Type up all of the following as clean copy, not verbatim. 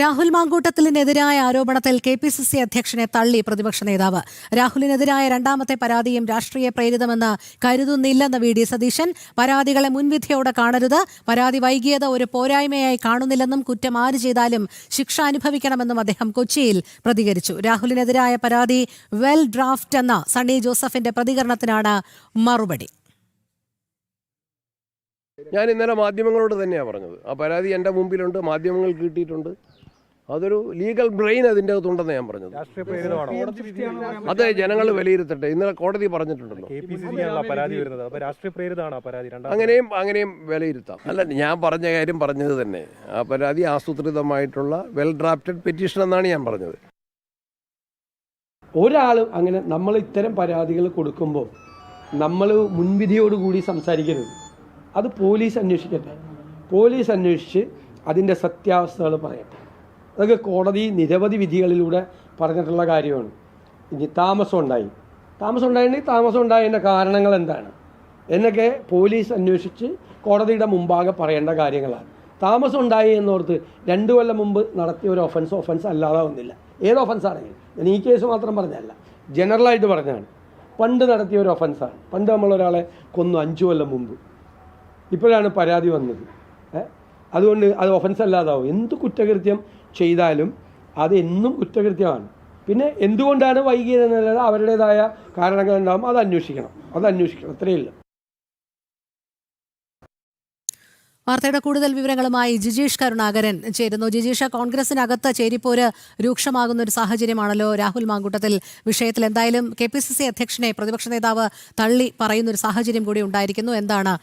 രാഹുൽ മാങ്കൂട്ടത്തിലിനെതിരായ ആരോപണത്തിൽ KPCC അധ്യക്ഷനെ തള്ളി പ്രതിപക്ഷ നേതാവ്. രാഹുലിനെതിരായ രണ്ടാമത്തെ പരാതിയും രാഷ്ട്രീയ പ്രേരിതമെന്ന് കരുതുന്നില്ലെന്ന് VD സതീശൻ. പരാതികളെ മുൻവിധിയോടെ കാണരുത്, പരാതി വൈകിയത് ഒരു പോരായ്മയായി കാണുന്നില്ലെന്നും കുറ്റം ആര് ചെയ്താലും ശിക്ഷ അനുഭവിക്കണമെന്നും അദ്ദേഹം കൊച്ചിയിൽ പ്രതികരിച്ചു. രാഹുലിനെതിരായ പരാതി വെൽ ഡ്രാഫ്റ്റ് എന്ന സണ്ണി ജോസഫിന്റെ പ്രതികരണത്തിനാണ് മറുപടി. ഞാൻ ഇന്നലെ മാധ്യമങ്ങളോട് തന്നെയാണ് പറഞ്ഞത്. ആ പരാതി എൻ്റെ മുമ്പിലുണ്ട്, മാധ്യമങ്ങൾ കിട്ടിയിട്ടുണ്ട്. അതൊരു ലീഗൽ ബ്രെയിൻ അതിൻ്റെ അകത്തുണ്ടെന്ന് ഞാൻ പറഞ്ഞത്. അത് ജനങ്ങൾ വിലയിരുത്തട്ടെ. ഇന്നലെ കോടതി പറഞ്ഞിട്ടുണ്ടല്ലോ, അങ്ങനെയും വിലയിരുത്താം. അല്ല, ഞാൻ പറഞ്ഞ കാര്യം പറഞ്ഞത് തന്നെ. ആ പരാതി ആസൂത്രിതമായിട്ടുള്ള വെൽ ഡ്രാഫ്റ്റഡ് പെറ്റീഷൻ എന്നാണ് ഞാൻ പറഞ്ഞത്. ഒരാളും അങ്ങനെ നമ്മൾ ഇത്തരം പരാതികൾ കൊടുക്കുമ്പോൾ നമ്മൾ മുൻവിധിയോടുകൂടി സംസാരിക്കരുത്. അത് പോലീസ് അന്വേഷിക്കട്ടെ. പോലീസ് അന്വേഷിച്ച് അതിൻ്റെ സത്യാവസ്ഥകൾ പറയട്ടെ. അതൊക്കെ കോടതി നിരവധി വിധികളിലൂടെ പറഞ്ഞിട്ടുള്ള കാര്യമാണ്. ഇനി താമസം ഉണ്ടായിട്ടുണ്ടെങ്കിൽ താമസം ഉണ്ടായതിൻ്റെ കാരണങ്ങൾ എന്താണ് എന്നൊക്കെ പോലീസ് അന്വേഷിച്ച് കോടതിയുടെ മുമ്പാകെ പറയേണ്ട കാര്യങ്ങളാണ്. താമസം ഉണ്ടായി എന്നോർത്ത് 2 കൊല്ലം മുമ്പ് നടത്തിയ ഒരു ഒഫൻസ് അല്ലാതെ വന്നില്ല. ഏത് ഒഫൻസാണെങ്കിലും, ഞാൻ ഈ കേസ് മാത്രം പറഞ്ഞല്ല, ജനറലായിട്ട് പറഞ്ഞാണ്. പണ്ട് നടത്തിയ ഒരു ഒഫൻസാണ്. പണ്ട് നമ്മളൊരാളെ കൊന്നു 5 കൊല്ലം മുമ്പ്. ഇപ്പോഴാണ് പരാതി വന്നത്. അതുകൊണ്ട് അത് ഒഫൻസ് അല്ലാതാവും. എന്ത് കുറ്റകൃത്യം ചെയ്താലും അത് എന്നും കുറ്റകൃത്യമാണ്. പിന്നെ എന്തുകൊണ്ടാണ് വൈകിയതെന്നുള്ളത് അവരുടേതായ കാരണങ്ങളുണ്ടാകും. അത് അന്വേഷിക്കണം. അത്രയേ ഉള്ളൂ. വാർത്തയുടെ കൂടുതൽ വിവരങ്ങളുമായി ജിജീഷ് കരുണാകരൻ ചേരുന്നു. ജിജീഷ്, കോൺഗ്രസിനകത്ത് ചേരിപ്പോര് രൂക്ഷമാകുന്ന ഒരു സാഹചര്യമാണല്ലോ രാഹുൽ മാങ്കൂട്ടത്തിൽ വിഷയത്തിൽ. എന്തായാലും KPCC അധ്യക്ഷനെ പ്രതിപക്ഷ നേതാവ് തള്ളി പറയുന്ന ഒരു സാഹചര്യം കൂടി ഉണ്ടായിരിക്കുന്നു. എന്താണ്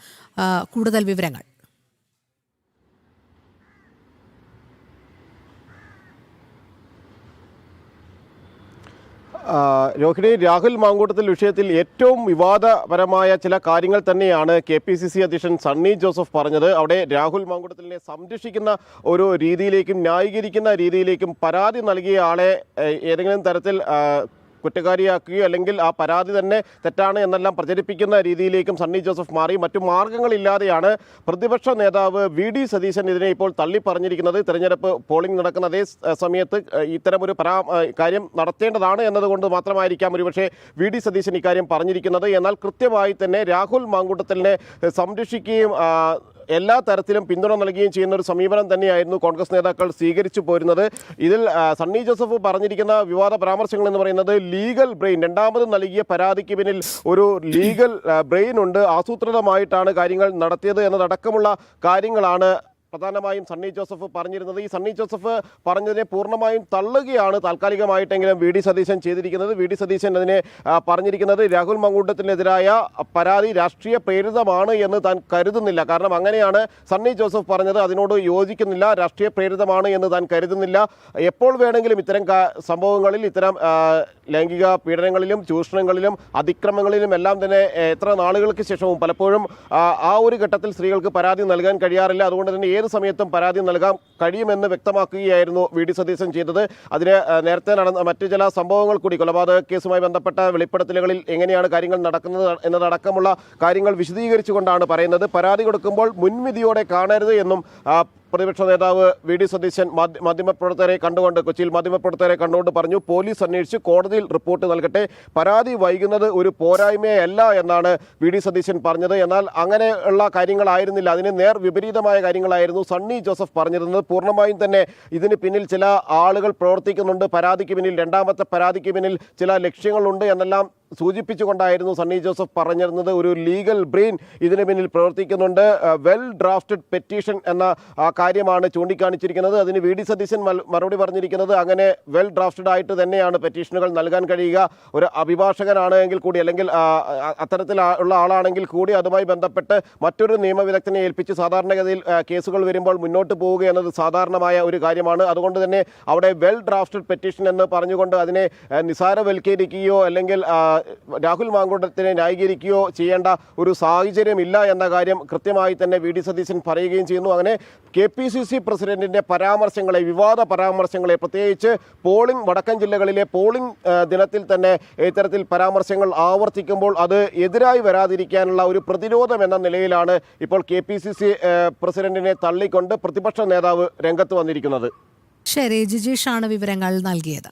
കൂടുതൽ വിവരങ്ങൾ? രോഹിണി, രാഹുൽ മാങ്കൂട്ടത്തിൽ വിഷയത്തിൽ ഏറ്റവും വിവാദപരമായ ചില കാര്യങ്ങൾ തന്നെയാണ് KPCC അധ്യക്ഷൻ സണ്ണി ജോസഫ് പറഞ്ഞത്. അവിടെ രാഹുൽ മാങ്കൂട്ടത്തിനെ സംരക്ഷിക്കുന്ന ഒരു രീതിയിലേക്കും ന്യായീകരിക്കുന്ന രീതിയിലേക്കും പരാതി നൽകിയ ആളെ ഏതെങ്കിലും തരത്തിൽ കുറ്റക്കാരിയാക്കുകയോ അല്ലെങ്കിൽ ആ പരാതി തന്നെ തെറ്റാണ് എന്നെല്ലാം പ്രചരിപ്പിക്കുന്ന രീതിയിലേക്കും സണ്ണി ജോസഫ് മാറി. മറ്റു മാർഗങ്ങളില്ലാതെയാണ് പ്രതിപക്ഷ നേതാവ് VD സതീശൻ ഇതിനെ ഇപ്പോൾ തള്ളി പറഞ്ഞിരിക്കുന്നത്. തെരഞ്ഞെടുപ്പ് പോളിംഗ് നടക്കുന്ന അതേ സമയത്ത് ഇത്തരമൊരു കാര്യം നടത്തേണ്ടതാണ് എന്നതുകൊണ്ട് മാത്രമായിരിക്കാം ഒരുപക്ഷെ VD സതീശൻ ഇക്കാര്യം പറഞ്ഞിരിക്കുന്നത്. എന്നാൽ കൃത്യമായി തന്നെ രാഹുൽ മാങ്കൂട്ടത്തിനെ സംരക്ഷിക്കുകയും എല്ലാ തരത്തിലും പിന്തുണ നൽകുകയും ചെയ്യുന്ന ഒരു സമീപനം തന്നെയായിരുന്നു കോൺഗ്രസ് നേതാക്കൾ സ്വീകരിച്ചു പോരുന്നത്. ഇതിൽ സണ്ണി ജോസഫ് പറഞ്ഞിരിക്കുന്ന വിവാദ പരാമർശങ്ങൾ എന്ന് പറയുന്നത് ലീഗൽ ബ്രെയിൻ, രണ്ടാമത് നൽകിയ പരാതിക്ക് പിന്നിൽ ഒരു ലീഗൽ ബ്രെയിൻ ഉണ്ട്, ആസൂത്രിതമായിട്ടാണ് കാര്യങ്ങൾ നടത്തിയത് എന്നതടക്കമുള്ള കാര്യങ്ങളാണ് പ്രധാനമായും സണ്ണി ജോസഫ് പറഞ്ഞിരുന്നത്. ഈ സണ്ണി ജോസഫ് പറഞ്ഞതിനെ പൂർണ്ണമായും തള്ളുകയാണ് താൽക്കാലികമായിട്ടെങ്കിലും VD സതീശൻ ചെയ്തിരിക്കുന്നത്. VD സതീശൻ അതിനെ പറഞ്ഞിരിക്കുന്നത് രാഹുൽ മാങ്കൂട്ടത്തിനെതിരായ പരാതി രാഷ്ട്രീയ പ്രേരിതമാണ് എന്ന് താൻ കരുതുന്നില്ല. കാരണം അങ്ങനെയാണ് സണ്ണി ജോസഫ് പറഞ്ഞത്. അതിനോട് യോജിക്കുന്നില്ല. രാഷ്ട്രീയ പ്രേരിതമാണ് എന്ന് താൻ കരുതുന്നില്ല. എപ്പോൾ വേണമെങ്കിലും ഇത്തരം സംഭവങ്ങളിൽ, ഇത്തരം ലൈംഗിക പീഡനങ്ങളിലും ചൂഷണങ്ങളിലും അതിക്രമങ്ങളിലും എല്ലാം തന്നെ എത്ര നാളുകൾക്ക് ശേഷവും പലപ്പോഴും ആ ഒരു ഘട്ടത്തിൽ സ്ത്രീകൾക്ക് പരാതി നൽകാൻ കഴിയാറില്ല. അതുകൊണ്ട് തന്നെ ഏത് സമയത്തും പരാതി നൽകാൻ കഴിയുമെന്ന് വ്യക്തമാക്കുകയായിരുന്നു VD സതീശൻ ചെയ്തത്. അതിന് നേരത്തെ നടന്ന മറ്റു ചില സംഭവങ്ങൾ കൂടി, കൊലപാതക കേസുമായി ബന്ധപ്പെട്ട വെളിപ്പെടുത്തലുകളിൽ എങ്ങനെയാണ് കാര്യങ്ങൾ നടക്കുന്നത് എന്നതടക്കമുള്ള കാര്യങ്ങൾ വിശദീകരിച്ചുകൊണ്ടാണ് പറയുന്നത്. പരാതി കൊടുക്കുമ്പോൾ മുൻവിധിയോടെ കാണരുത് എന്നും പ്രതിപക്ഷ നേതാവ് VD സതീശൻ കൊച്ചിയിൽ മാധ്യമപ്രവർത്തകരെ കണ്ടുകൊണ്ട് പറഞ്ഞു. പോലീസ് അന്വേഷിച്ച് കോടതിയിൽ റിപ്പോർട്ട് നൽകട്ടെ, പരാതി വൈകുന്നത് ഒരു പോരായ്മയല്ല എന്നാണ് VD സതീശൻ പറഞ്ഞത്. എന്നാൽ അങ്ങനെയുള്ള കാര്യങ്ങളായിരുന്നില്ല, അതിന് നേർ വിപരീതമായ കാര്യങ്ങളായിരുന്നു സണ്ണി ജോസഫ് പറഞ്ഞിരുന്നത്. പൂർണ്ണമായും തന്നെ ഇതിന് പിന്നിൽ ചില ആളുകൾ പ്രവർത്തിക്കുന്നുണ്ട്, പരാതിക്ക് പിന്നിൽ, രണ്ടാമത്തെ പരാതിക്ക് പിന്നിൽ ചില ലക്ഷ്യങ്ങളുണ്ട് എന്നെല്ലാം സൂചിപ്പിച്ചുകൊണ്ടായിരുന്നു സണ്ണി ജോസഫ് പറഞ്ഞിരുന്നത്. ഒരു ലീഗൽ ബ്രെയിൻ ഇതിന് പിന്നിൽ പ്രവർത്തിക്കുന്നുണ്ട്, വെൽ ഡ്രാഫ്റ്റഡ് പെറ്റീഷൻ എന്ന കാര്യമാണ് ചൂണ്ടിക്കാണിച്ചിരിക്കുന്നത്. അതിന് VD സതീശൻ മറുപടി പറഞ്ഞിരിക്കുന്നത് അങ്ങനെ വെൽ ഡ്രാഫ്റ്റഡ് ആയിട്ട് തന്നെയാണ് പെറ്റീഷനുകൾ നൽകാൻ കഴിയുക. ഒരു അഭിഭാഷകനാണെങ്കിൽ കൂടി, അല്ലെങ്കിൽ അത്തരത്തിലുള്ള ആളാണെങ്കിൽ കൂടി അതുമായി ബന്ധപ്പെട്ട് മറ്റൊരു നിയമവിദഗ്ധനെ ഏൽപ്പിച്ച് സാധാരണഗതിയിൽ കേസുകൾ വരുമ്പോൾ മുന്നോട്ട് പോവുക എന്നത് സാധാരണമായ ഒരു കാര്യമാണ്. അതുകൊണ്ട് തന്നെ അവിടെ വെൽ ഡ്രാഫ്റ്റഡ് പെറ്റീഷൻ എന്ന് പറഞ്ഞുകൊണ്ട് അതിനെ നിസാരവൽക്കരിക്കുകയോ അല്ലെങ്കിൽ രാഹുൽ മാങ്കൂട്ടത്തിനെ ന്യായീകരിക്കുകയോ ചെയ്യേണ്ട ഒരു സാഹചര്യമില്ല എന്ന കാര്യം കൃത്യമായി തന്നെ VD സതീശൻ പറയുകയും ചെയ്യുന്നു. അങ്ങനെ KPCC പ്രസിഡന്റിന്റെ പരാമർശങ്ങളെ, വിവാദ പരാമർശങ്ങളെ, പ്രത്യേകിച്ച് വടക്കൻ ജില്ലകളിലെ പോളിംഗ് ദിനത്തിൽ തന്നെ ഇത്തരത്തിൽ പരാമർശങ്ങൾ ആവർത്തിക്കുമ്പോൾ അത് എതിരായി വരാതിരിക്കാനുള്ള ഒരു പ്രതിരോധം എന്ന നിലയിലാണ് ഇപ്പോൾ KPCC പ്രസിഡന്റിനെ തള്ളിക്കൊണ്ട് പ്രതിപക്ഷ നേതാവ് രംഗത്ത് വന്നിരിക്കുന്നത്. ശരി, ജിജീഷാണ് വിവരങ്ങൾ നൽകിയത്.